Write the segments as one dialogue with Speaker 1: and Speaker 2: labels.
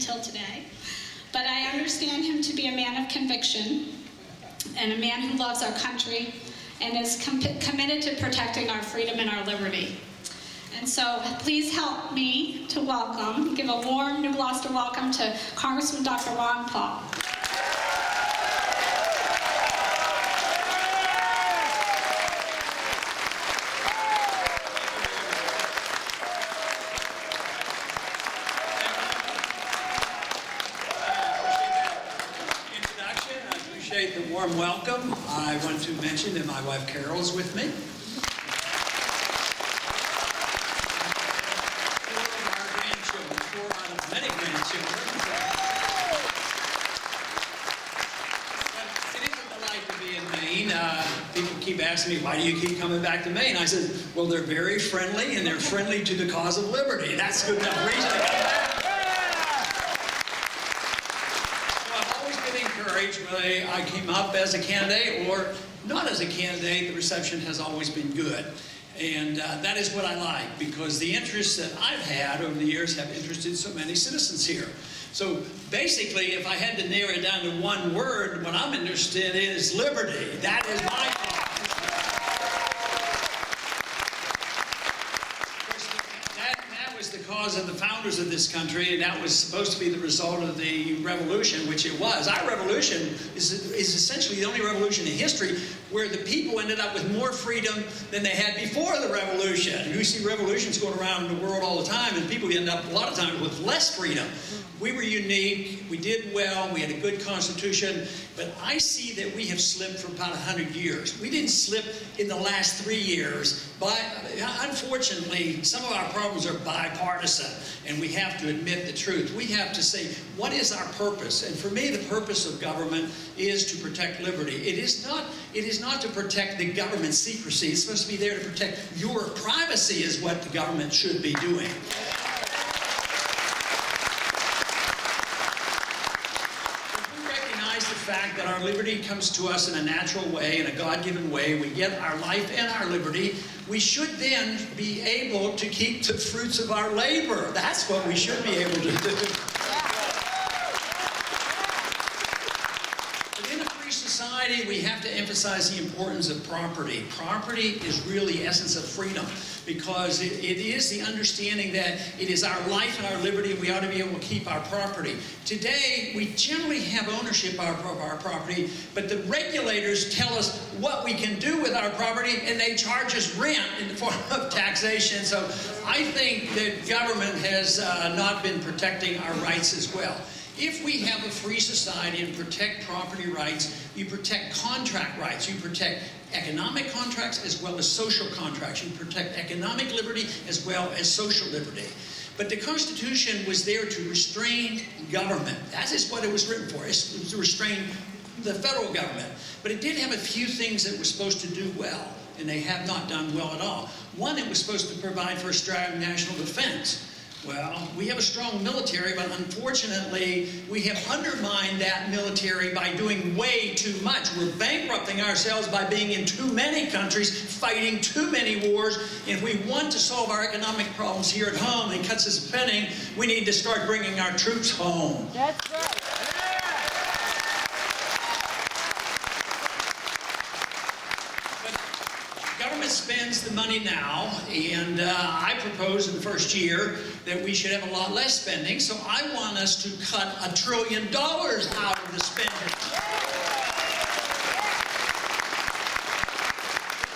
Speaker 1: until today. But I understand him to be a man of conviction and a man who loves our country and is committed to protecting our freedom and our liberty. And so please help me to give a warm New Gloucester welcome to Congressman Dr. Ron Paul.
Speaker 2: The warm welcome. I want to mention that my wife Carol's with me. Four out of many grandchildren. It is a delight to be in Maine. People keep asking me, why do you keep coming back to Maine? I said, well, they're very friendly and they're friendly to the cause of liberty. That's good enough reason to come back. Whether I came up as a candidate or not as a candidate, the reception has always been good. And that is what I like, because the interests that I've had over the years have interested so many citizens here. So basically, if I had to narrow it down to one word, what I'm interested in is liberty. That is my cause. That was the cause of the founders of this country, and that was supposed to be the result of the revolution, which it was. Our revolution is essentially the only revolution in history where the people ended up with more freedom than they had before the revolution. You see revolutions going around the world all the time, and people end up a lot of times with less freedom. We were unique, we did well, we had a good constitution, but I see that we have slipped for about 100 years. We didn't slip in the last 3 years, but unfortunately, some of our problems are bipartisan, and we have to admit the truth. We have to say, what is our purpose? And for me, the purpose of government is to protect liberty. It is not to protect the government secrecy. It's supposed to be there to protect your privacy is what the government should be doing. The fact that our liberty comes to us in a natural way, in a God-given way, we get our life and our liberty, we should then be able to keep the fruits of our labor. That's what we should be able to do. Within a free society, we have to emphasize the importance of property. Property is really the essence of freedom, because it is the understanding that it is our life and our liberty, and we ought to be able to keep our property. Today, we generally have ownership of our property, but the regulators tell us what we can do with our property, and they charge us rent in the form of taxation. So I think that government has not been protecting our rights as well. If we have a free society and protect property rights, you protect contract rights, you protect economic contracts as well as social contracts. You protect economic liberty as well as social liberty. But the Constitution was there to restrain government. That is what it was written for. It was to restrain the federal government. But it did have a few things that it was supposed to do well, and they have not done well at all. One, it was supposed to provide for a strong national defense. Well, we have a strong military, but unfortunately, we have undermined that military by doing way too much. We're bankrupting ourselves by being in too many countries, fighting too many wars. And if we want to solve our economic problems here at home, and cuts us a penny, we need to start bringing our troops home.
Speaker 3: That's right.
Speaker 2: Government spends the money now, and I propose in the first year that we should have a lot less spending, so I want us to cut $1 trillion out of the spending.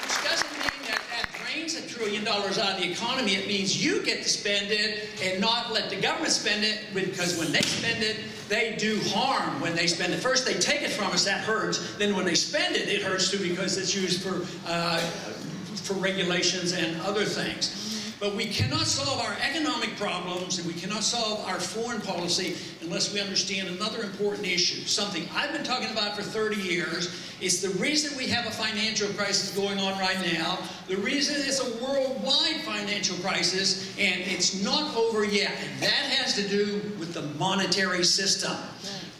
Speaker 2: Which doesn't mean that drains $1 trillion out of the economy. It means you get to spend it and not let the government spend it, because when they spend it, they do harm when they spend it. First, they take it from us, that hurts. Then when they spend it, it hurts too, because it's used for regulations and other things. But we cannot solve our economic problems, and we cannot solve our foreign policy unless we understand another important issue, something I've been talking about for 30 years. It's the reason we have a financial crisis going on right now, the reason it's a worldwide financial crisis, and it's not over yet. And that has to do with the monetary system.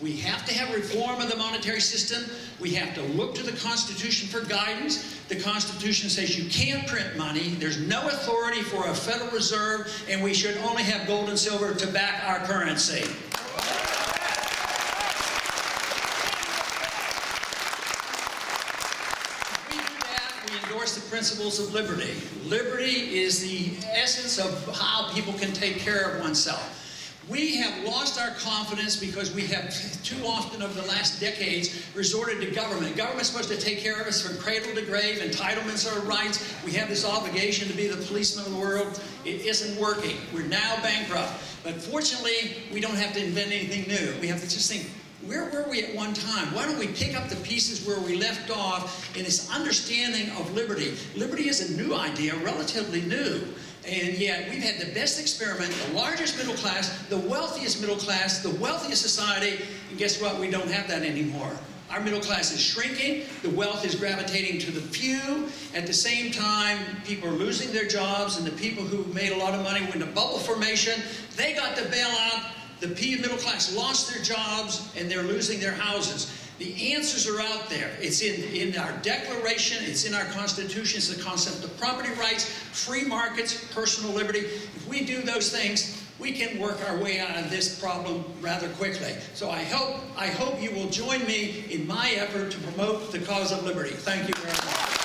Speaker 2: We have to have reform of the monetary system. We have to look to the Constitution for guidance. The Constitution says you can't print money. There's no authority for a Federal Reserve, and we should only have gold and silver to back our currency. endorse the principles of liberty. Liberty is the essence of how people can take care of oneself. We have lost our confidence because we have too often over the last decades resorted to government. Government's supposed to take care of us from cradle to grave. Entitlements are rights. We have this obligation to be the policeman of the world. It isn't working. We're now bankrupt. But fortunately, we don't have to invent anything new. We have to just think, where were we at one time? Why don't we pick up the pieces where we left off in this understanding of liberty? Liberty is a new idea, relatively new. And yet, we've had the best experiment, the largest middle class, the wealthiest middle class, the wealthiest society, and guess what? We don't have that anymore. Our middle class is shrinking, the wealth is gravitating to the few. At the same time, people are losing their jobs, and the people who made a lot of money went into bubble formation. They got the bailout. The middle class lost their jobs, and they're losing their houses. The answers are out there. It's in our Declaration, it's in our Constitution, it's the concept of property rights, free markets, personal liberty. If we do those things, we can work our way out of this problem rather quickly. So I hope you will join me in my effort to promote the cause of liberty. Thank you very much.